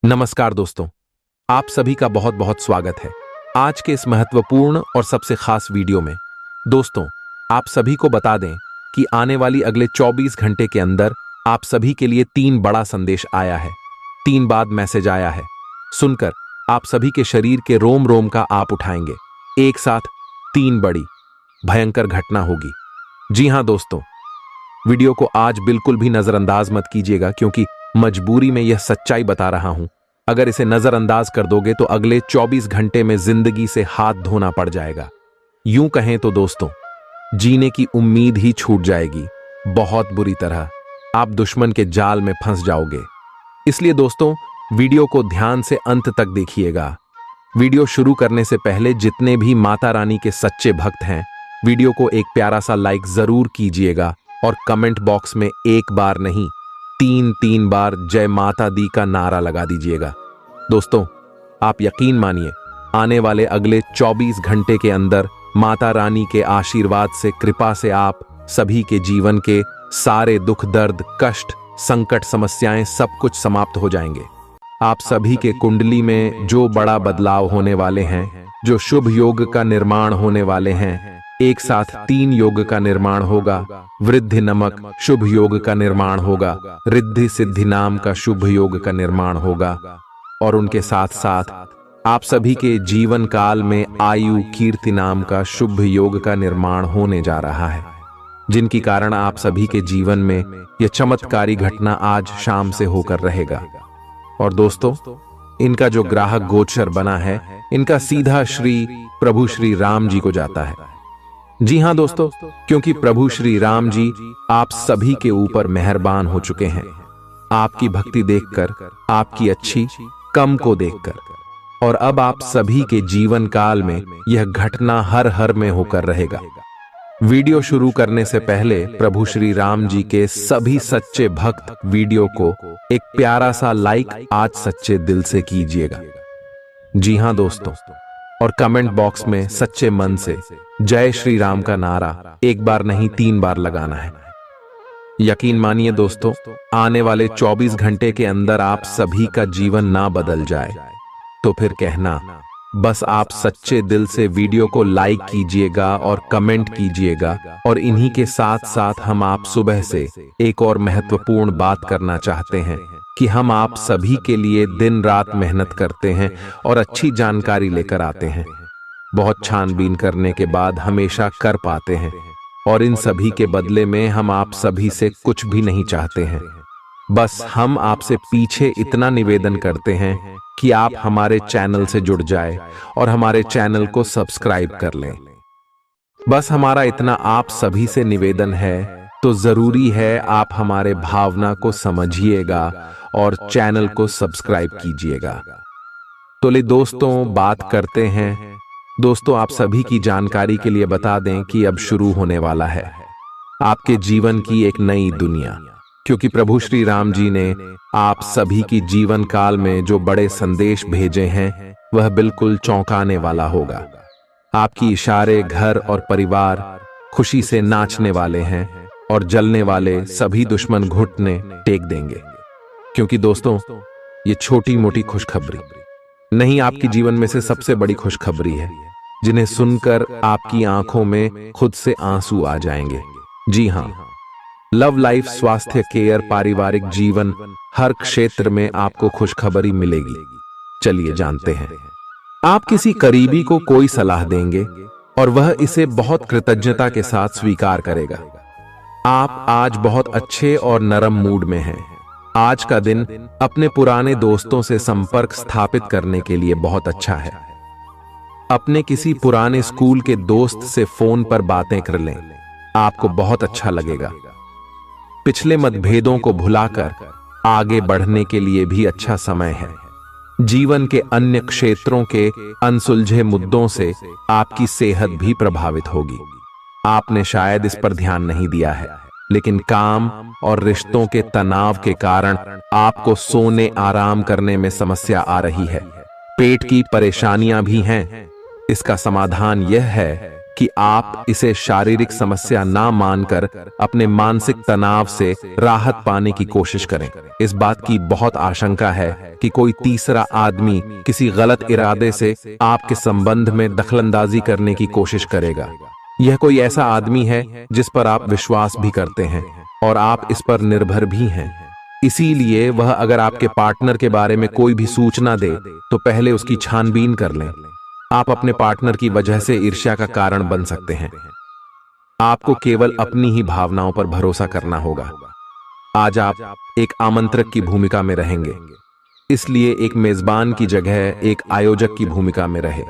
नमस्कार दोस्तों, आप सभी का बहुत बहुत स्वागत है आज के इस महत्वपूर्ण और सबसे खास वीडियो में। दोस्तों, आप सभी को बता दें कि आने वाली अगले 24 घंटे के अंदर आप सभी के लिए 3 बड़ा संदेश आया है। 3 बाद मैसेज आया है। सुनकर आप सभी के शरीर के रोम रोम का आप उठाएंगे। एक साथ 3 बड़ी भयंकर घटना होगी। जी हां दोस्तों, वीडियो को आज बिल्कुल भी नजरअंदाज मत कीजिएगा, क्योंकि मजबूरी में यह सच्चाई बता रहा हूं। अगर इसे नजरअंदाज कर दोगे तो अगले 24 घंटे में जिंदगी से हाथ धोना पड़ जाएगा। यूं कहें तो दोस्तों, जीने की उम्मीद ही छूट जाएगी। बहुत बुरी तरह आप दुश्मन के जाल में फंस जाओगे। इसलिए दोस्तों, वीडियो को ध्यान से अंत तक देखिएगा। वीडियो शुरू करने से पहले जितने भी माता रानी के सच्चे भक्त हैं, वीडियो को एक प्यारा सा लाइक जरूर कीजिएगा और कमेंट बॉक्स में एक बार नहीं 3 बार जय माता दी का नारा लगा दीजिएगा। दोस्तों, आप यकीन मानिए, आने वाले अगले 24 घंटे के अंदर माता रानी के आशीर्वाद से, कृपा से आप सभी के जीवन के सारे दुख, दर्द, कष्ट, संकट, समस्याएं सब कुछ समाप्त हो जाएंगे। आप सभी के कुंडली में जो बड़ा बदलाव होने वाले हैं, जो शुभ योग का निर्माण होने वाले हैं, एक साथ 3 योग का निर्माण होगा। वृद्धि नमक शुभ योग का निर्माण होगा। रिद्धि सिद्धि नाम का शुभ योग का निर्माण होगा। और उनके साथ साथ आप सभी के जीवन काल में आयु कीर्ति नाम का शुभ योग का निर्माण होने जा रहा है, जिनकी कारण आप सभी के जीवन में यह चमत्कारी घटना आज शाम से होकर रहेगा। और दोस्तों, इनका जो ग्राहक गोचर बना है, इनका सीधा प्रभु श्री राम जी को जाता है। जी हां दोस्तों, क्योंकि प्रभु श्री राम जी आप सभी के ऊपर मेहरबान हो चुके हैं। आपकी भक्ति देखकर, आपकी अच्छी कम को देखकर। और अब आप सभी के जीवन काल में यह घटना हर हर में होकर रहेगा। वीडियो शुरू करने से पहले प्रभु श्री राम जी के सभी सच्चे भक्त वीडियो को एक प्यारा सा लाइक आज सच्चे दिल से कीजिएगा। जी हां दोस्तों, और कमेंट बॉक्स में सच्चे मन से जय श्री राम का नारा एक बार नहीं 3 बार लगाना है। यकीन मानिए दोस्तों, आने वाले 24 घंटे के अंदर आप सभी का जीवन ना बदल जाए तो फिर कहना, बस आप सच्चे दिल से वीडियो को लाइक कीजिएगा और कमेंट कीजिएगा। और इन्हीं के साथ साथ हम आप सुबह से एक और महत्वपूर्ण बात करना चाहते हैं कि हम आप सभी के लिए दिन रात मेहनत करते हैं और अच्छी जानकारी लेकर आते हैं। बहुत छानबीन करने के बाद हमेशा कर पाते हैं, और इन सभी के बदले में हम आप सभी से कुछ भी नहीं चाहते हैं। बस हम आपसे पीछे इतना निवेदन करते हैं कि आप हमारे चैनल से जुड़ जाए और हमारे चैनल को सब्सक्राइब कर लें। बस हमारा इतना आप सभी से निवेदन है, तो जरूरी है आप हमारे भावना को समझिएगा और चैनल को सब्सक्राइब कीजिएगा। तो ले दोस्तों, बात करते हैं। दोस्तों, आप सभी की जानकारी के लिए बता दें कि अब शुरू होने वाला है आपके जीवन की एक नई दुनिया, क्योंकि प्रभु श्री राम जी ने आप सभी की जीवन काल में जो बड़े संदेश भेजे हैं, वह बिल्कुल चौंकाने वाला होगा। आपकी इशारे, घर और परिवार खुशी से नाचने वाले हैं और जलने वाले सभी दुश्मन घुटने टेक देंगे। क्योंकि दोस्तों, ये छोटी मोटी खुशखबरी नहीं, आपकी जीवन में से सबसे बड़ी खुशखबरी है, जिन्हें सुनकर आपकी आंखों में खुद से आंसू आ जाएंगे। जी हां, लव लाइफ, स्वास्थ्य, केयर, पारिवारिक जीवन, हर क्षेत्र में आपको खुशखबरी मिलेगी। चलिए जानते हैं। आप किसी करीबी को कोई सलाह देंगे और वह इसे बहुत कृतज्ञता के साथ स्वीकार करेगा। आप आज बहुत अच्छे और नरम मूड में हैं। आज का दिन अपने पुराने दोस्तों से संपर्क स्थापित करने के लिए बहुत अच्छा है। अपने किसी पुराने स्कूल के दोस्त से फोन पर बातें कर लें, आपको बहुत अच्छा लगेगा। पिछले मतभेदों को भुलाकर आगे बढ़ने के लिए भी अच्छा समय है। जीवन के अन्य क्षेत्रों के अनसुलझे मुद्दों से आपकी सेहत भी प्रभावित होगी। आपने शायद इस पर ध्यान नहीं दिया है, लेकिन काम और रिश्तों के तनाव के कारण आपको सोने, आराम करने में समस्या आ रही है। पेट की परेशानियां भी हैं। इसका समाधान यह है कि आप इसे शारीरिक समस्या ना मानकर अपने मानसिक तनाव से राहत पाने की कोशिश करें। इस बात की बहुत आशंका है कि कोई तीसरा आदमी किसी गलत इरादे से आपके संबंध में दखलंदाजी करने की कोशिश करेगा। यह कोई ऐसा आदमी है जिस पर आप विश्वास भी करते हैं और आप इस पर निर्भर भी हैं। इसीलिए वह अगर आपके पार्टनर के बारे में कोई भी सूचना दे तो पहले उसकी छानबीन कर लें। आप अपने पार्टनर की वजह से ईर्ष्या का कारण बन सकते हैं। आपको केवल अपनी ही भावनाओं पर भरोसा करना होगा। आज आप एक आमंत्रक की भूमिका में रहेंगे, इसलिए एक मेजबान की जगह एक आयोजक की भूमिका में रहे।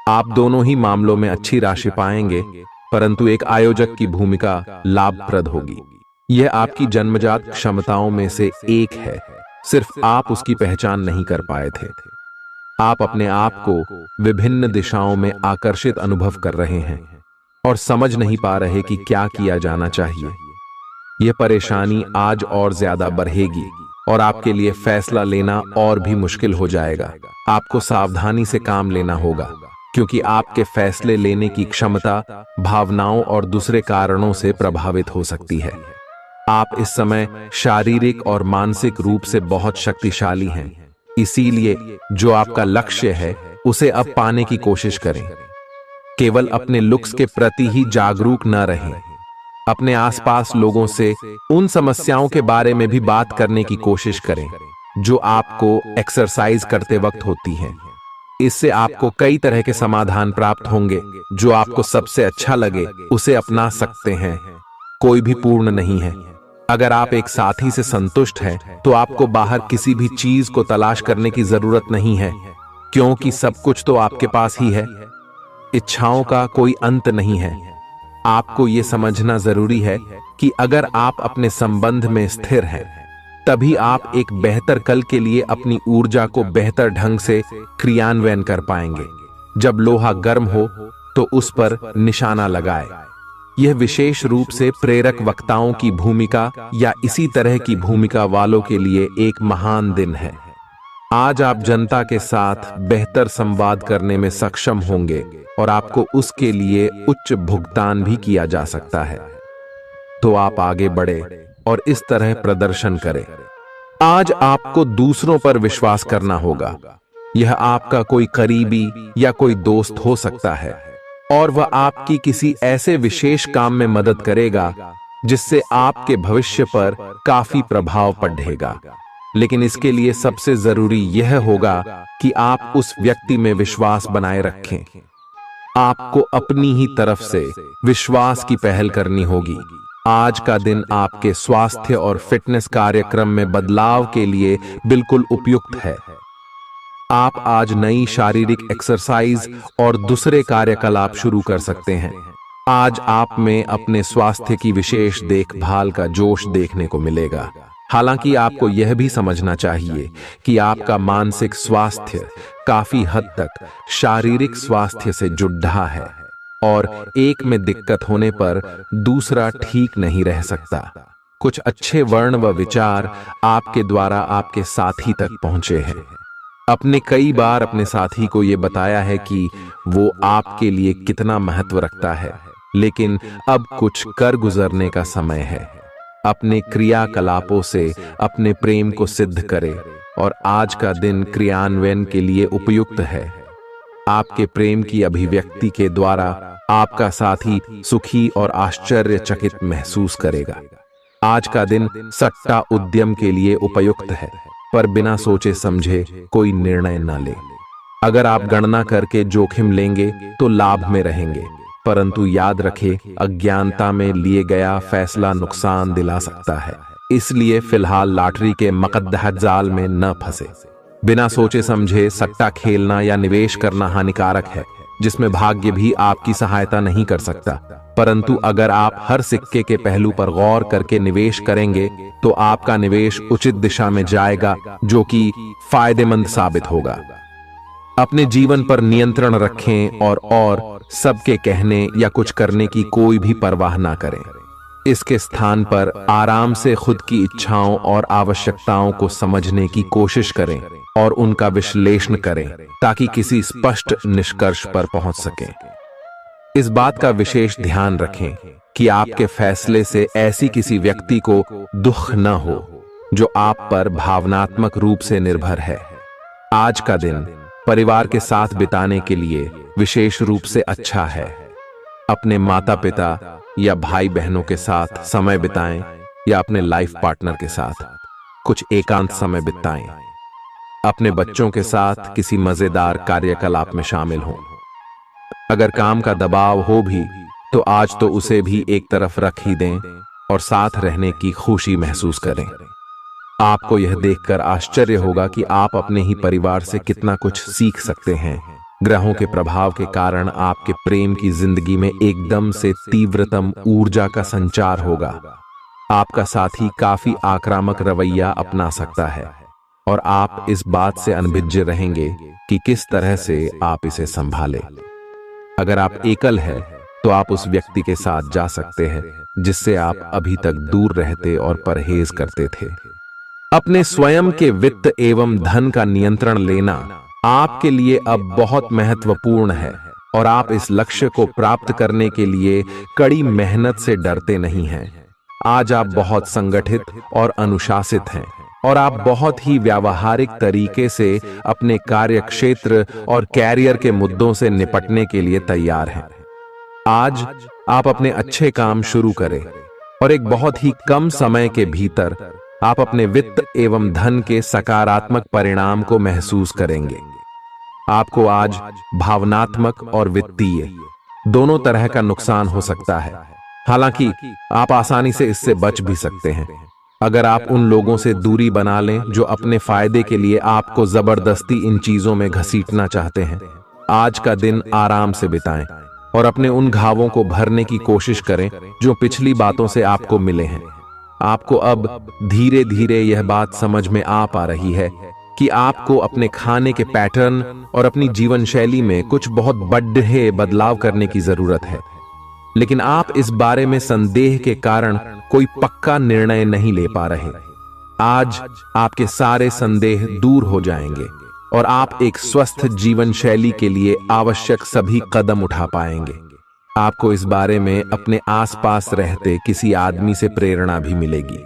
आप दोनों ही मामलों में अच्छी राशि पाएंगे, परंतु एक आयोजक की भूमिका लाभप्रद होगी। यह आपकी जन्मजात क्षमताओं में से एक है, सिर्फ आप उसकी पहचान नहीं कर पाए थे। आप अपने आप को विभिन्न दिशाओं में आकर्षित अनुभव कर रहे हैं और समझ नहीं पा रहे कि क्या किया जाना चाहिए। यह परेशानी आज और ज्यादा बढ़ेगी और आपके लिए फैसला लेना और भी मुश्किल हो जाएगा। आपको सावधानी से काम लेना होगा, क्योंकि आपके फैसले लेने की क्षमता भावनाओं और दूसरे कारणों से प्रभावित हो सकती है। आप इस समय शारीरिक और मानसिक रूप से बहुत शक्तिशाली हैं, इसीलिए जो आपका लक्ष्य है उसे अब पाने की कोशिश करें। केवल अपने लुक्स के प्रति ही जागरूक न रहें। अपने आसपास लोगों से उन समस्याओं के बारे में भी बात करने की कोशिश करें जो आपको एक्सरसाइज करते वक्त होती हैं। इससे आपको कई तरह के समाधान प्राप्त होंगे। जो आपको सबसे अच्छा लगे उसे अपना सकते हैं। कोई भी पूर्ण नहीं है। अगर आप एक साथी से संतुष्ट हैं तो आपको बाहर किसी भी चीज को तलाश करने की जरूरत नहीं है, क्योंकि सब कुछ तो आपके पास ही है। इच्छाओं का कोई अंत नहीं है। आपको यह समझना जरूरी है कि अगर आप अपने संबंध में स्थिर हैं, तभी आप एक बेहतर कल के लिए अपनी ऊर्जा को बेहतर ढंग से क्रियान्वयन कर पाएंगे। जब लोहा गर्म हो तो उस पर निशाना लगाए। यह विशेष रूप से प्रेरक वक्ताओं की भूमिका या इसी तरह की भूमिका वालों के लिए एक महान दिन है। आज आप जनता के साथ बेहतर संवाद करने में सक्षम होंगे और आपको उसके लिए उच्च भुगतान भी किया जा सकता है। तो आप आगे बढ़े और इस तरह प्रदर्शन करें। आज आपको दूसरों पर विश्वास करना होगा। यह आपका कोई करीबी या कोई दोस्त हो सकता है और वह आपकी किसी ऐसे विशेष काम में मदद करेगा जिससे आपके भविष्य पर काफी प्रभाव पड़ेगा। लेकिन इसके लिए सबसे जरूरी यह होगा कि आप उस व्यक्ति में विश्वास बनाए रखें। आपको अपनी ही तरफ से विश्वास की पहल करनी होगी। आज का दिन आपके स्वास्थ्य और फिटनेस कार्यक्रम में बदलाव के लिए बिल्कुल उपयुक्त है। आप आज नई शारीरिक एक्सरसाइज और दूसरे कार्यकलाप शुरू कर सकते हैं। आज आप में अपने स्वास्थ्य की विशेष देखभाल का जोश देखने को मिलेगा। हालांकि आपको यह भी समझना चाहिए कि आपका मानसिक स्वास्थ्य काफी हद तक शारीरिक स्वास्थ्य से जुड़ा है और एक में दिक्कत होने पर दूसरा ठीक नहीं रह सकता। कुछ अच्छे वर्ण व विचार आपके द्वारा आपके साथी तक पहुंचे हैं। अपने कई बार अपने साथी को यह बताया है कि वो आपके लिए कितना महत्व रखता है, लेकिन अब कुछ कर गुजरने का समय है। अपने क्रियाकलापों से अपने प्रेम को सिद्ध करें और आज का दिन क्रियान्वयन के लिए उपयुक्त है। आपके प्रेम की अभिव्यक्ति के द्वारा आपका साथी सुखी और आश्चर्यचकित महसूस करेगा। आज का दिन सट्टा उद्यम के लिए उपयुक्त है, पर बिना सोचे समझे कोई निर्णय न ले। अगर आप गणना करके जोखिम लेंगे तो लाभ में रहेंगे, परंतु याद रखें अज्ञानता में लिए गया फैसला नुकसान दिला सकता है। इसलिए फिलहाल लॉटरी के मकद्दर जाल में न फंसे। बिना सोचे समझे सट्टा खेलना या निवेश करना हानिकारक है, जिसमें भाग्य भी आपकी सहायता नहीं कर सकता। परंतु अगर आप हर सिक्के के पहलू पर गौर करके निवेश करेंगे तो आपका निवेश उचित दिशा में जाएगा, जो कि फायदेमंद साबित होगा। अपने जीवन पर नियंत्रण रखें और सबके कहने या कुछ करने की कोई भी परवाह ना करें। इसके स्थान पर आराम से खुद की इच्छाओं और आवश्यकताओं को समझने की कोशिश करें और उनका विश्लेषण करें ताकि किसी स्पष्ट निष्कर्ष पर पहुंच सकें। इस बात का विशेष ध्यान रखें कि आपके फैसले से ऐसी किसी व्यक्ति को दुख न हो जो आप पर भावनात्मक रूप से निर्भर है। आज का दिन परिवार के साथ बिताने के लिए विशेष रूप से अच्छा है। अपने माता पिता या भाई बहनों के साथ समय बिताएं या अपने लाइफ पार्टनर के साथ कुछ एकांत समय बिताएं। अपने बच्चों के साथ किसी मजेदार कार्यकलाप में शामिल हों। अगर काम का दबाव हो भी तो आज तो उसे भी एक तरफ रख ही दें और साथ रहने की खुशी महसूस करें। आपको यह देखकर आश्चर्य होगा कि आप अपने ही परिवार से कितना कुछ सीख सकते हैं। ग्रहों के प्रभाव के कारण आपके प्रेम की जिंदगी में एकदम से तीव्रतम ऊर्जा का संचार होगा। आपका साथी काफी आक्रामक रवैया अपना सकता है और आप इस बात से अनभिज्ञ रहेंगे कि किस तरह से आप इसे संभालें। अगर आप एकल हैं तो आप उस व्यक्ति के साथ जा सकते हैं जिससे आप अभी तक दूर रहते और परहेज करते थे। अपने स्वयं के वित्त एवं धन का नियंत्रण लेना आपके लिए अब बहुत महत्वपूर्ण है और आप इस लक्ष्य को प्राप्त करने के लिए कड़ी मेहनत से डरते नहीं हैं। आज आप बहुत संगठित और अनुशासित हैं और आप बहुत ही व्यावहारिक तरीके से अपने कार्य क्षेत्र और कैरियर के मुद्दों से निपटने के लिए तैयार हैं। आज आप अपने अच्छे काम शुरू करें और एक बहुत ही कम समय के भीतर आप अपने वित्त एवं धन के सकारात्मक परिणाम को महसूस करेंगे। आपको आज भावनात्मक और वित्तीय दोनों तरह का नुकसान हो सकता है। हालांकि आप आसानी से इससे बच भी सकते हैं अगर आप उन लोगों से दूरी बना लें जो अपने फायदे के लिए आपको जबरदस्ती इन चीजों में घसीटना चाहते हैं। आज का दिन आराम से बिताएं और अपने उन घावों को भरने की कोशिश करें जो पिछली बातों से आपको मिले हैं। आपको अब धीरे धीरे यह बात समझ में आ पा रही है कि आपको अपने खाने के पैटर्न और अपनी जीवन शैली में कुछ बहुत बड़े बदलाव करने की जरूरत है, लेकिन आप इस बारे में संदेह के कारण कोई पक्का निर्णय नहीं ले पा रहे। आज आपके सारे संदेह दूर हो जाएंगे और आप एक स्वस्थ जीवन शैली के लिए आवश्यक सभी कदम उठा पाएंगे। आपको इस बारे में अपने आसपास रहते किसी आदमी से प्रेरणा भी मिलेगी।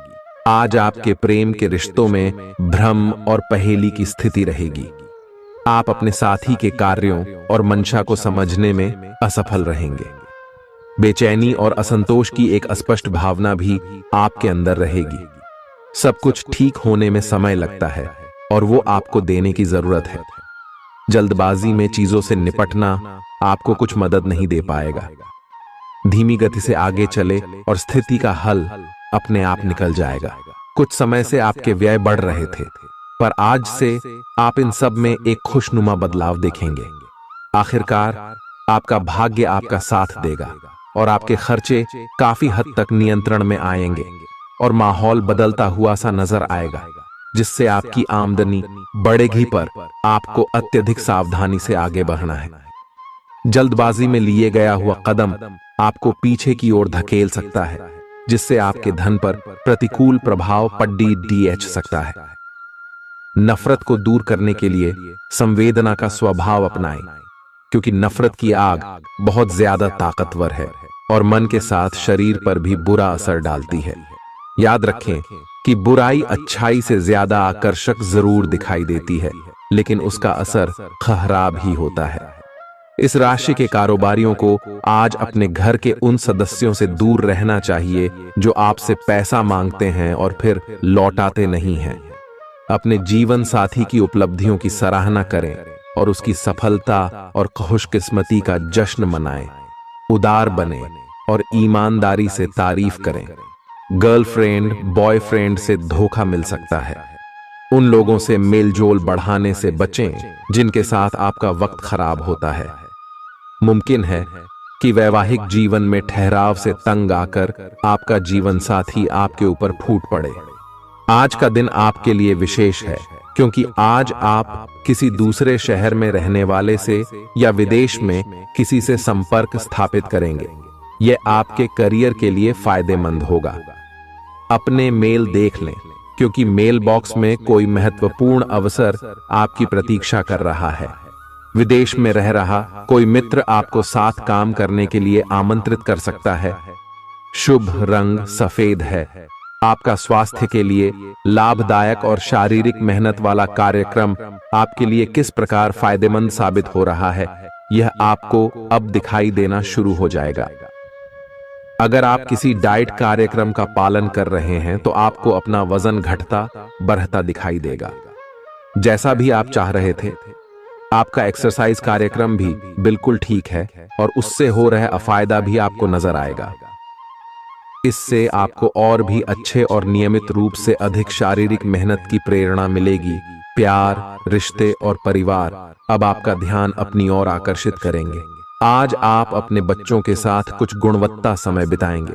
आज आपके प्रेम के रिश्तों में भ्रम और पहेली की स्थिति रहेगी। आप अपने साथी के कार्यों और मंशा को समझने में असफल रहेंगे। बेचैनी और असंतोष की एक अस्पष्ट भावना भी आपके अंदर रहेगी। सब कुछ ठीक होने में समय लगता है और वो आपको देने की जरूरत है। जल्दबाजी में चीजों से निपटना आपको कुछ मदद नहीं दे पाएगा। धीमी गति से आगे चले और स्थिति का हल अपने आप निकल जाएगा। कुछ समय से आपके व्यय बढ़ रहे थे, पर आज से आप इन सब में एक खुशनुमा बदलाव देखेंगे। आखिरकार आपका भाग्य आपका साथ देगा और आपके खर्चे काफी हद तक नियंत्रण में आएंगे और माहौल बदलता हुआ सा नजर आएगा, जिससे आपकी आमदनी बढ़ेगी, पर आपको अत्यधिक सावधानी से आगे बढ़ना है। जल्दबाजी में लिए गया हुआ कदम आपको पीछे की ओर धकेल सकता है, जिससे आपके धन पर प्रतिकूल प्रभाव पड़ सकता है। नफरत को दूर करने के लिए संवेदना का स्वभाव अपनाएं, क्योंकि नफरत की आग बहुत ज्यादा ताकतवर है और मन के साथ शरीर पर भी बुरा असर डालती है। याद रखें कि बुराई अच्छाई से ज्यादा आकर्षक जरूर दिखाई देती है, लेकिन उसका असर खराब ही होता है। इस राशि के कारोबारियों को आज अपने घर के उन सदस्यों से दूर रहना चाहिए जो आपसे पैसा मांगते हैं और फिर लौटाते नहीं हैं। अपने जीवन साथी की उपलब्धियों की सराहना करें और उसकी सफलता और खुशकिस्मती का जश्न मनाएं। उदार बने और ईमानदारी से तारीफ करें। गर्लफ्रेंड बॉयफ्रेंड से धोखा मिल सकता है। उन लोगों से मेलजोल बढ़ाने से बचें जिनके साथ आपका वक्त खराब होता है। मुमकिन है कि वैवाहिक जीवन में ठहराव से तंग आकर आपका जीवन साथी आपके ऊपर फूट पड़े। आज का दिन आपके लिए विशेष है, क्योंकि आज आप किसी दूसरे शहर में रहने वाले से या विदेश में किसी से संपर्क स्थापित करेंगे। यह आपके करियर के लिए फायदेमंद होगा। अपने मेल देख लें, क्योंकि मेल बॉक्स में कोई महत्वपूर्ण अवसर आपकी प्रतीक्षा कर रहा है। विदेश में रह रहा कोई मित्र आपको साथ काम करने के लिए आमंत्रित कर सकता है। शुभ रंग सफेद है। आपका स्वास्थ्य के लिए लाभदायक और शारीरिक मेहनत वाला कार्यक्रम आपके लिए किस प्रकार फायदेमंद साबित हो रहा है, यह आपको अब दिखाई देना शुरू हो जाएगा। अगर आप किसी डाइट कार्यक्रम का पालन कर रहे हैं तो आपको अपना वजन घटता बढ़ता दिखाई देगा, जैसा भी आप चाह रहे थे। आपका एक्सरसाइज कार्यक्रम भी बिल्कुल ठीक है और उससे हो रहा अफायदा भी आपको नजर आएगा। इससे आपको और भी अच्छे और नियमित रूप से अधिक शारीरिक मेहनत की प्रेरणा मिलेगी। प्यार, रिश्ते और परिवार अब आपका ध्यान अपनी ओर आकर्षित करेंगे। आज आप अपने बच्चों के साथ कुछ गुणवत्ता समय बिताएंगे।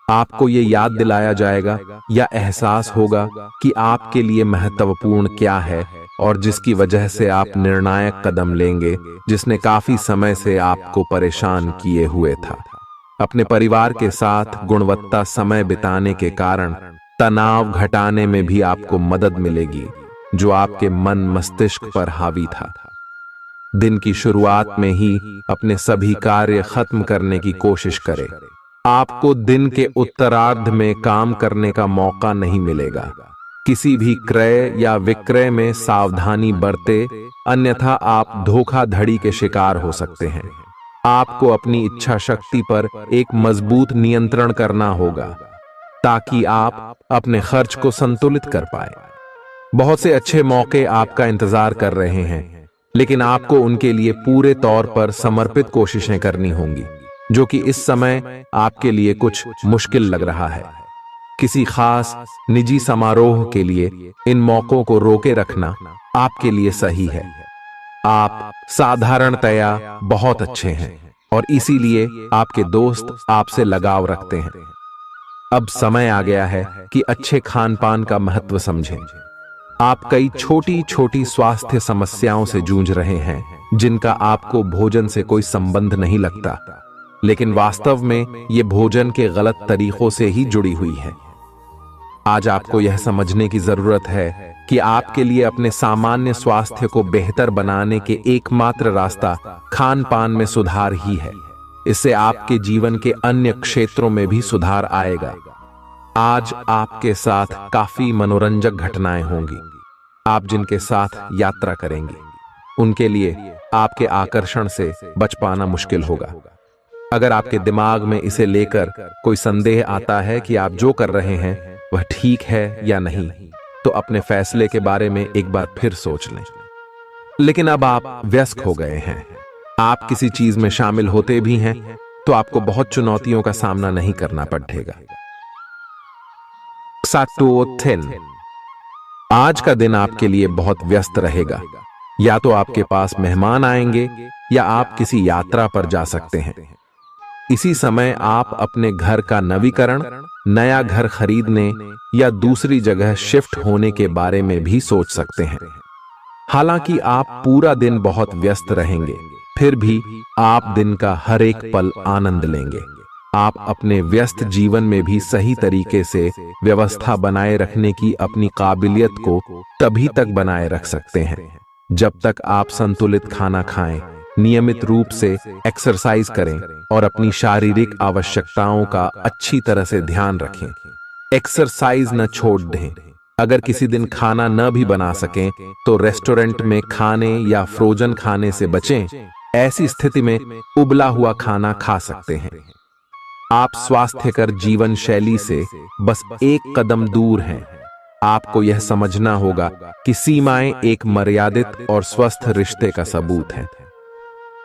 आपको ये याद दिलाया जाएगा या एहसास होगा कि आपके लिए महत्वपूर्ण क्या है और जिसकी वजह से आप निर्णायक कदम लेंगे, जिसने काफी समय से आपको परेशान किए हुए था। अपने परिवार के साथ गुणवत्ता समय बिताने के कारण तनाव घटाने में भी आपको मदद मिलेगी, जो आपके मन मस्तिष्क पर हावी था। दिन की शुरुआत में ही अपने सभी कार्य खत्म करने की कोशिश करें। आपको दिन के उत्तरार्ध में काम करने का मौका नहीं मिलेगा। किसी भी क्रय या विक्रय में सावधानी बरते, अन्यथा आप धोखाधड़ी के शिकार हो सकते हैं। आपको अपनी इच्छा शक्ति पर एक मजबूत नियंत्रण करना होगा ताकि आप अपने खर्च को संतुलित कर पाए। बहुत से अच्छे मौके आपका इंतजार कर रहे हैं, लेकिन आपको उनके लिए पूरे तौर पर समर्पित कोशिशें करनी होंगी, जो कि इस समय आपके लिए कुछ मुश्किल लग रहा है। किसी खास निजी समारोह के लिए इन मौकों को रोके रखना आपके लिए सही है। आप साधारणतया बहुत अच्छे हैं और इसीलिए आपके दोस्त आपसे लगाव रखते हैं। अब समय आ गया है कि अच्छे खान पान का महत्व समझें। आप कई छोटी छोटी स्वास्थ्य समस्याओं से जूझ रहे हैं, जिनका आपको भोजन से कोई संबंध नहीं लगता, लेकिन वास्तव में ये भोजन के गलत तरीकों से ही जुड़ी हुई है। आज आपको यह समझने की जरूरत है कि आपके लिए अपने सामान्य स्वास्थ्य को बेहतर बनाने के एकमात्र रास्ता खान पान में सुधार ही है। इससे आपके जीवन के अन्य क्षेत्रों में भी सुधार आएगा। आज आपके साथ काफी मनोरंजक घटनाएं होंगी। आप जिनके साथ यात्रा करेंगे, उनके लिए आपके आकर्षण से बच पाना मुश्किल होगा। अगर आपके दिमाग में इसे लेकर कोई संदेह आता है कि आप जो कर रहे हैं वह ठीक है या नहीं, तो अपने फैसले के बारे में एक बार फिर सोच लें। लेकिन अब आप वयस्क हो गए हैं, आप किसी चीज में शामिल होते भी हैं तो आपको बहुत चुनौतियों का सामना नहीं करना पड़ेगा। आज का दिन आपके लिए बहुत व्यस्त रहेगा। या तो आपके पास मेहमान आएंगे या आप किसी यात्रा पर जा सकते हैं। इसी समय आप अपने घर का नवीकरण, नया घर खरीदने या दूसरी जगह शिफ्ट होने के बारे में भी सोच सकते हैं। हालांकि आप पूरा दिन बहुत व्यस्त रहेंगे, फिर भी आप दिन का हर एक पल आनंद लेंगे। आप अपने व्यस्त जीवन में भी सही तरीके से व्यवस्था बनाए रखने की अपनी काबिलियत को तभी तक बनाए रख सकते हैं जब तक आप संतुलित खाना खाएं, नियमित रूप से एक्सरसाइज करें और अपनी शारीरिक आवश्यकताओं का अच्छी तरह से ध्यान रखें। एक्सरसाइज न छोड़ दें। अगर किसी दिन खाना न भी बना सकें तो रेस्टोरेंट में खाने या फ्रोजन खाने से बचें। ऐसी स्थिति में उबला हुआ खाना खा सकते हैं। आप स्वास्थ्यकर जीवन शैली से बस एक कदम दूर हैं। आपको यह समझना होगा कि सीमाएं एक मर्यादित और स्वस्थ रिश्ते का सबूत हैं।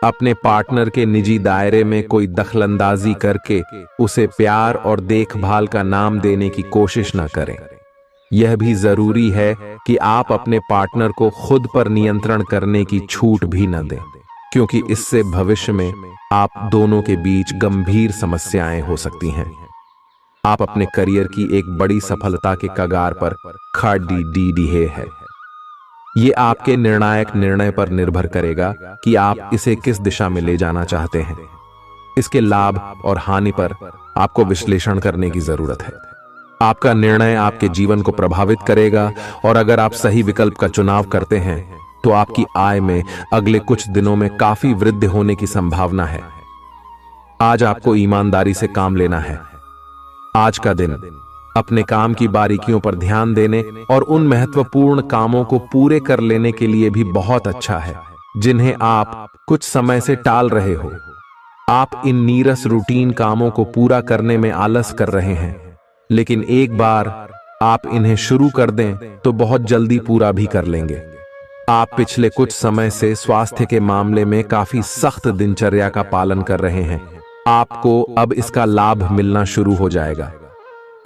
अपने पार्टनर के निजी दायरे में कोई दखलंदाजी करके उसे प्यार और देखभाल का नाम देने की कोशिश न करें। यह भी जरूरी है कि आप अपने पार्टनर को खुद पर नियंत्रण करने की छूट भी न दें, क्योंकि इससे भविष्य में आप दोनों के बीच गंभीर समस्याएं हो सकती हैं। आप अपने करियर की एक बड़ी सफलता के कगार पर खड़ी है। ये आपके निर्णायक निर्णय पर निर्भर करेगा कि आप इसे किस दिशा में ले जाना चाहते हैं। इसके लाभ और हानि पर आपको विश्लेषण करने की जरूरत है। आपका निर्णय आपके जीवन को प्रभावित करेगा और अगर आप सही विकल्प का चुनाव करते हैं तो आपकी आय में अगले कुछ दिनों में काफी वृद्धि होने की संभावना है। आज आपको ईमानदारी से काम लेना है। आज का दिन अपने काम की बारीकियों पर ध्यान देने और उन महत्वपूर्ण कामों को पूरे कर लेने के लिए भी बहुत अच्छा है जिन्हें आप कुछ समय से टाल रहे हो। आप इन नीरस रूटीन कामों को पूरा करने में आलस कर रहे हैं, लेकिन एक बार आप इन्हें शुरू कर दें तो बहुत जल्दी पूरा भी कर लेंगे। आप पिछले कुछ समय से स्वास्थ्य के मामले में काफी सख्त दिनचर्या का पालन कर रहे हैं। आपको अब इसका लाभ मिलना शुरू हो जाएगा।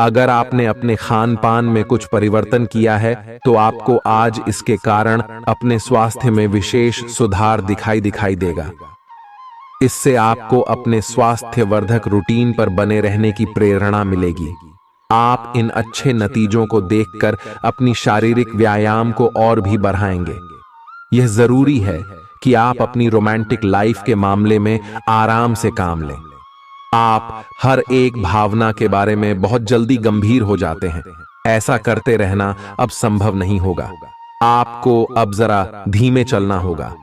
अगर आपने अपने खान पान में कुछ परिवर्तन किया है तो आपको आज इसके कारण अपने स्वास्थ्य में विशेष सुधार दिखाई देगा। इससे आपको अपने स्वास्थ्य वर्धक रूटीन पर बने रहने की प्रेरणा मिलेगी। आप इन अच्छे नतीजों को देखकर अपनी शारीरिक व्यायाम को और भी बढ़ाएंगे। यह जरूरी है कि आप अपनी रोमांटिक लाइफ के मामले में आराम से काम लें। आप हर एक भावना के बारे में बहुत जल्दी गंभीर हो जाते हैं। ऐसा करते रहना अब संभव नहीं होगा। आपको अब जरा धीमे चलना होगा।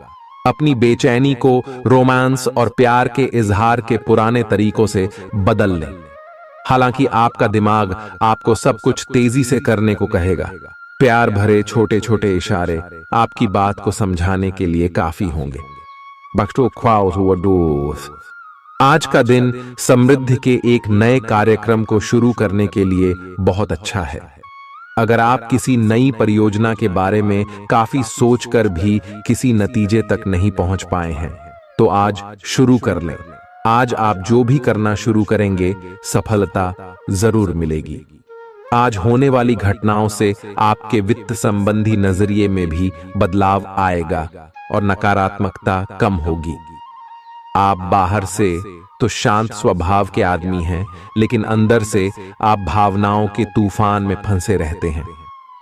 अपनी बेचैनी को रोमांस और प्यार के इजहार के पुराने तरीकों से बदल लें। हालांकि आपका दिमाग आपको सब कुछ तेजी से करने को कहेगा। प्यार भरे छोटे छोटे इशारे आपकी बात को समझाने के लिए काफी होंगे। आज का दिन समृद्धि के एक नए कार्यक्रम को शुरू करने के लिए बहुत अच्छा है। अगर आप किसी नई परियोजना के बारे में काफी सोचकर भी किसी नतीजे तक नहीं पहुंच पाए हैं तो आज शुरू कर लें। आज आप जो भी करना शुरू करेंगे सफलता जरूर मिलेगी। आज होने वाली घटनाओं से आपके वित्त संबंधी नजरिए में भी बदलाव आएगा और नकारात्मकता कम होगी। आप बाहर से तो शांत स्वभाव के आदमी हैं, लेकिन अंदर से आप भावनाओं के तूफान में फंसे रहते हैं।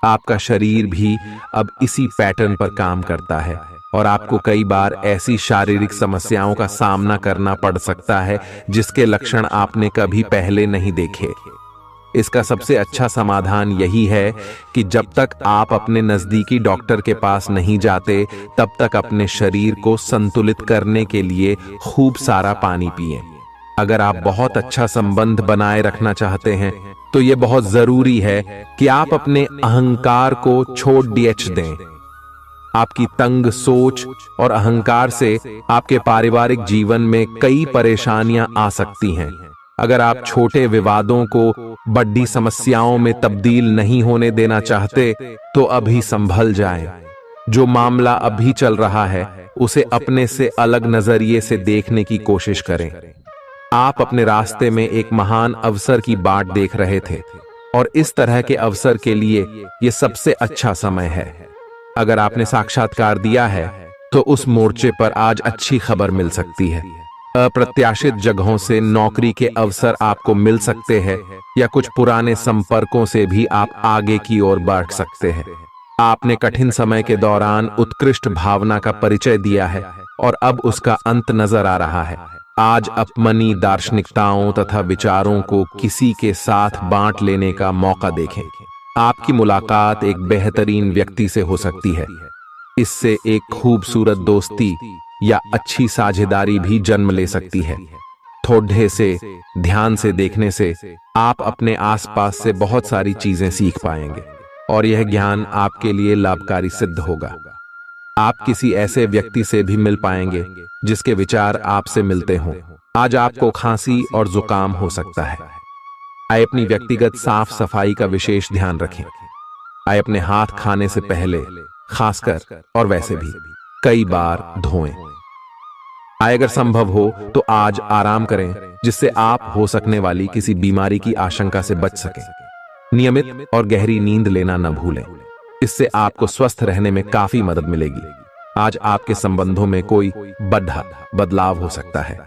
आपका शरीर भी अब इसी पैटर्न पर काम करता है और आपको कई बार ऐसी शारीरिक समस्याओं का सामना करना पड़ सकता है जिसके लक्षण आपने कभी पहले नहीं देखे। इसका सबसे अच्छा समाधान यही है कि जब तक आप अपने नजदीकी डॉक्टर के पास नहीं जाते तब तक अपने शरीर को संतुलित करने के लिए खूब सारा पानी पिएं। अगर आप बहुत अच्छा संबंध बनाए रखना चाहते हैं तो यह बहुत जरूरी है कि आप अपने अहंकार को छोड़ दें। आपकी तंग सोच और अहंकार से आपके पारिवारिक जीवन में कई परेशानियां आ सकती हैं। अगर आप छोटे विवादों को बड़ी समस्याओं में तब्दील नहीं होने देना चाहते तो अभी संभल जाएं। जो मामला अभी चल रहा है उसे अपने से अलग नजरिए से देखने की कोशिश करें। आप अपने रास्ते में एक महान अवसर की बाट देख रहे थे और इस तरह के अवसर के लिए यह सबसे अच्छा समय है। अगर आपने साक्षात्कार दिया है तो उस मोर्चे पर आज अच्छी खबर मिल सकती है। अप्रत्याशित जगहों से नौकरी के अवसर आपको मिल सकते हैं या कुछ पुराने संपर्कों से भी आप आगे की ओर बढ़ सकते हैं। आपने कठिन समय के दौरान उत्कृष्ट भावना का परिचय दिया है और अब उसका अंत नजर आ रहा है। आज अपनी दार्शनिकताओं तथा विचारों को किसी के साथ बांट लेने का मौका देखें। आपकी मुलाकात एक बेहतरीन व्यक्ति से हो सकती है। इससे एक खूबसूरत दोस्ती या अच्छी साझेदारी भी जन्म ले सकती है। थोड़े से ध्यान से देखने से आप अपने आसपास से बहुत सारी चीजें सीख पाएंगे और यह ज्ञान आपके लिए लाभकारी सिद्ध होगा। आप किसी ऐसे व्यक्ति से भी मिल पाएंगे जिसके विचार आपसे मिलते हों। आज आपको खांसी और जुकाम हो सकता है। आए अपनी व्यक्तिगत साफ सफाई का विशेष ध्यान रखें। आए अपने हाथ खाने से पहले खासकर और वैसे भी कई बार धोएं। आए अगर संभव हो तो आज आराम करें जिससे आप हो सकने वाली किसी बीमारी की आशंका से बच सकें। नियमित और गहरी नींद लेना न भूलें। इससे आपको स्वस्थ रहने में काफी मदद मिलेगी। आज आपके संबंधों में कोई बड़ा बदलाव हो सकता है।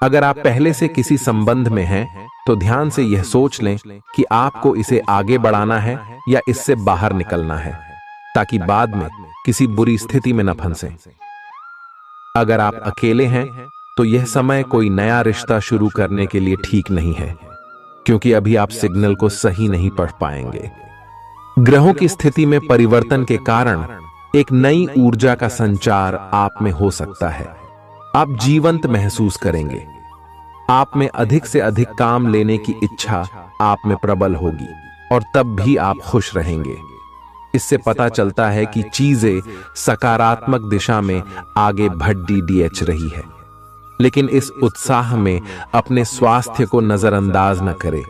अगर आप पहले से किसी संबंध में हैं तो ध्यान से यह सोच लें कि आपको इसे आगे बढ़ाना है या इससे बाहर निकलना है, ताकि बाद में किसी बुरी स्थिति में न फंसें। अगर आप अकेले हैं तो यह समय कोई नया रिश्ता शुरू करने के लिए ठीक नहीं है, क्योंकि अभी आप सिग्नल को सही नहीं पढ़ पाएंगे। ग्रहों की स्थिति में परिवर्तन के कारण एक नई ऊर्जा का संचार आप में हो सकता है। आप जीवंत महसूस करेंगे। आप में अधिक से अधिक काम लेने की इच्छा आप में प्रबल होगी और तब भी आप खुश रहेंगे। इससे पता चलता है कि चीजें सकारात्मक दिशा में आगे बढ़ रही है। लेकिन इस उत्साह में अपने स्वास्थ्य को नजरअंदाज न करें।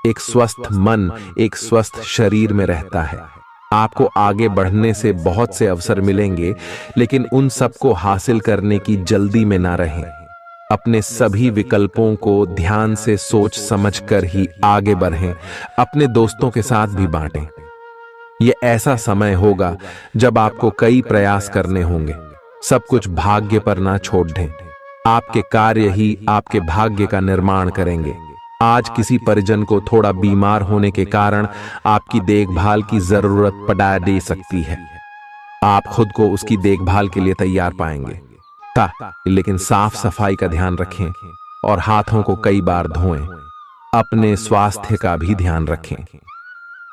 एक स्वस्थ मन एक स्वस्थ शरीर में रहता है। आपको आगे बढ़ने से बहुत से अवसर मिलेंगे, लेकिन उन सब को हासिल करने की जल्दी में ना रहें। अपने सभी विकल्पों को ध्यान से सोच समझकर ही आगे बढ़ें। अपने दोस्तों के साथ भी बांटें। यह ऐसा समय होगा जब आपको कई प्रयास करने होंगे। सब कुछ भाग्य पर ना छोड़ दें। आपके कार्य ही आपके भाग्य का निर्माण करेंगे। आज किसी परिजन को थोड़ा बीमार होने के कारण आपकी देखभाल की जरूरत पड़ा दे सकती है। आप खुद को उसकी देखभाल के लिए तैयार पाएंगे। लेकिन साफ सफाई का ध्यान रखें और हाथों को कई बार धोएं। अपने स्वास्थ्य का भी ध्यान रखें।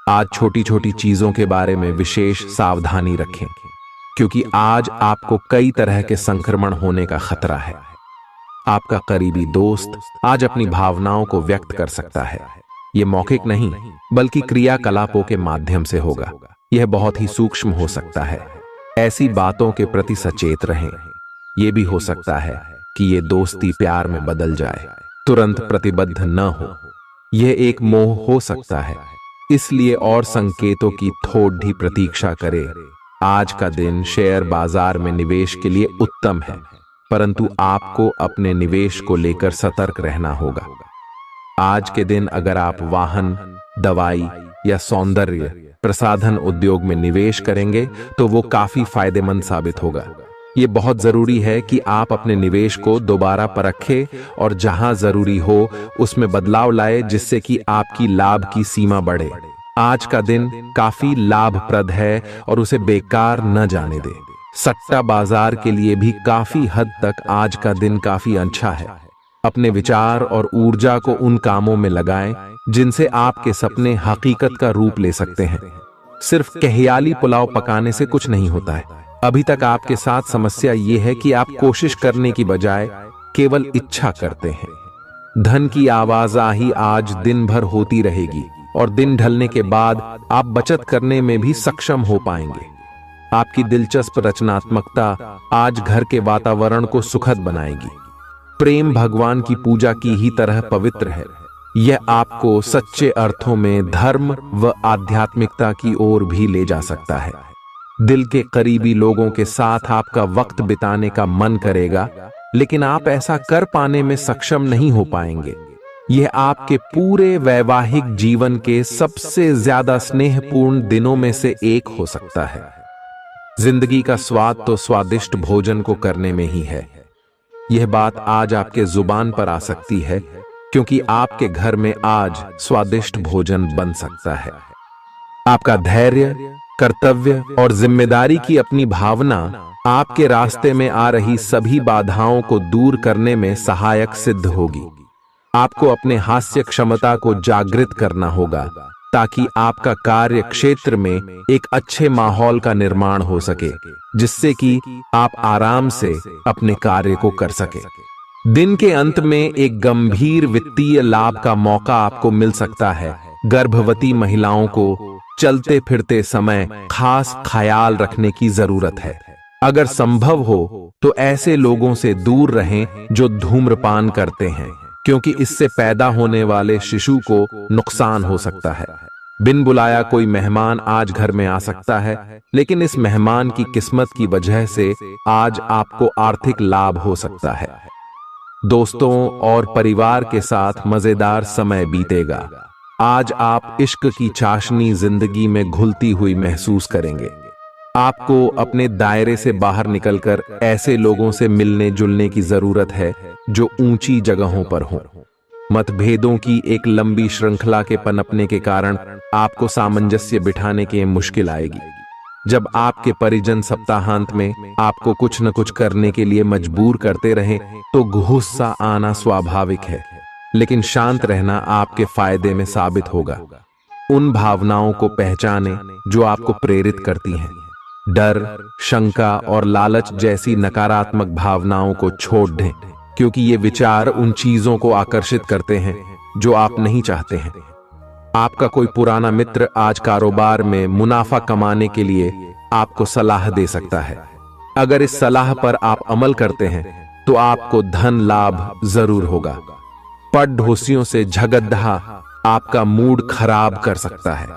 आज छोटी छोटी चीजों के बारे में विशेष सावधानी रखें, क्योंकि आज आपको कई तरह के संक्रमण होने का खतरा है। आपका करीबी दोस्त आज अपनी भावनाओं को व्यक्त कर सकता है। यह मौखिक नहीं बल्कि क्रियाकलापों के माध्यम से होगा। यह बहुत ही सूक्ष्म हो सकता है। ऐसी बातों के प्रति सचेत रहें। यह भी हो सकता है कि यह दोस्ती प्यार में बदल जाए। तुरंत प्रतिबद्ध न हो। यह एक मोह हो सकता है, इसलिए और संकेतों की थोड़ी प्रतीक्षा करें। आज का दिन शेयर बाजार में निवेश के लिए उत्तम है, परंतु आपको अपने निवेश को लेकर सतर्क रहना होगा। आज के दिन अगर आप वाहन, दवाई या सौंदर्य प्रसाधन उद्योग में निवेश करेंगे तो वो काफी फायदेमंद साबित होगा। ये बहुत जरूरी है कि आप अपने निवेश को दोबारा परखें और जहां जरूरी हो उसमें बदलाव लाए, जिससे कि आपकी लाभ की सीमा बढ़े। आज का दिन काफी लाभप्रद है और उसे बेकार न जाने दें। सट्टा बाजार के लिए भी काफी हद तक आज का दिन काफी अच्छा है। अपने विचार और ऊर्जा को उन कामों में लगाएं जिनसे आपके सपने हकीकत का रूप ले सकते हैं। सिर्फ कहियाली पुलाव पकाने से कुछ नहीं होता है। अभी तक आपके साथ समस्या ये है कि आप कोशिश करने की बजाय केवल इच्छा करते हैं। धन की आवाजाही आज दिन भर होती रहेगी और दिन ढलने के बाद आप बचत करने में भी सक्षम हो पाएंगे। आपकी दिलचस्प रचनात्मकता आज घर के वातावरण को सुखद बनाएगी। प्रेम भगवान की पूजा की ही तरह पवित्र है। यह आपको सच्चे अर्थों में धर्म व आध्यात्मिकता की ओर भी ले जा सकता है। दिल के करीबी लोगों के साथ आपका वक्त बिताने का मन करेगा, लेकिन आप ऐसा कर पाने में सक्षम नहीं हो पाएंगे। यह आपके पूरे वैवाहिक जीवन के सबसे ज्यादा स्नेहपूर्ण दिनों में से एक हो सकता है। जिंदगी का स्वाद तो स्वादिष्ट भोजन को करने में ही है। यह बात आज आपके जुबान पर आ सकती है, क्योंकि आपके घर में आज स्वादिष्ट भोजन बन सकता है। आपका धैर्य, कर्तव्य और जिम्मेदारी की अपनी भावना आपके रास्ते में आ रही सभी बाधाओं को दूर करने में सहायक सिद्ध होगी। आपको अपने हास्य क्षमता को जागृत करना होगा, ताकि आपका कार्य क्षेत्र में एक अच्छे माहौल का निर्माण हो सके, जिससे कि आप आराम से अपने कार्य को कर सके। दिन के अंत में एक गंभीर वित्तीय लाभ का मौका आपको मिल सकता है। गर्भवती महिलाओं को चलते फिरते समय खास ख्याल रखने की जरूरत है। अगर संभव हो तो ऐसे लोगों से दूर रहें जो धूम्रपान करते हैं, क्योंकि इससे पैदा होने वाले शिशु को नुकसान हो सकता है। बिन बुलाया कोई मेहमान आज घर में आ सकता है, लेकिन इस मेहमान की किस्मत की वजह से आज आपको आर्थिक लाभ हो सकता है। दोस्तों और परिवार के साथ मजेदार समय बीतेगा। आज आप इश्क की चाशनी जिंदगी में घुलती हुई महसूस करेंगे। आपको अपने दायरे से बाहर निकलकर ऐसे लोगों से मिलने जुलने की जरूरत है जो ऊंची जगहों पर हों। मतभेदों की एक लंबी श्रृंखला के पनपने के कारण आपको सामंजस्य बिठाने की मुश्किल आएगी। जब आपके परिजन सप्ताहांत में आपको कुछ न कुछ करने के लिए मजबूर करते रहें तो गुस्सा आना स्वाभाविक है, लेकिन शांत रहना आपके फायदे में साबित होगा। उन भावनाओं को पहचानें जो आपको प्रेरित करती हैं। डर, शंका और लालच जैसी नकारात्मक भावनाओं को छोड़ दें, क्योंकि ये विचार उन चीजों को आकर्षित करते हैं जो आप नहीं चाहते हैं। आपका कोई पुराना मित्र आज कारोबार में मुनाफा कमाने के लिए आपको सलाह दे सकता है। अगर इस सलाह पर आप अमल करते हैं तो आपको धन लाभ जरूर होगा। पड़ोसियों से झगड़ा आपका मूड खराब कर सकता है,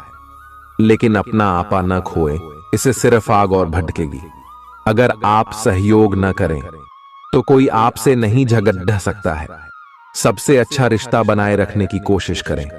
लेकिन अपना आपा न खोए, इससे सिर्फ आग और भड़केगी। अगर आप सहयोग न करें तो कोई आपसे नहीं झगड़ सकता है। सबसे अच्छा रिश्ता बनाए रखने की कोशिश करें।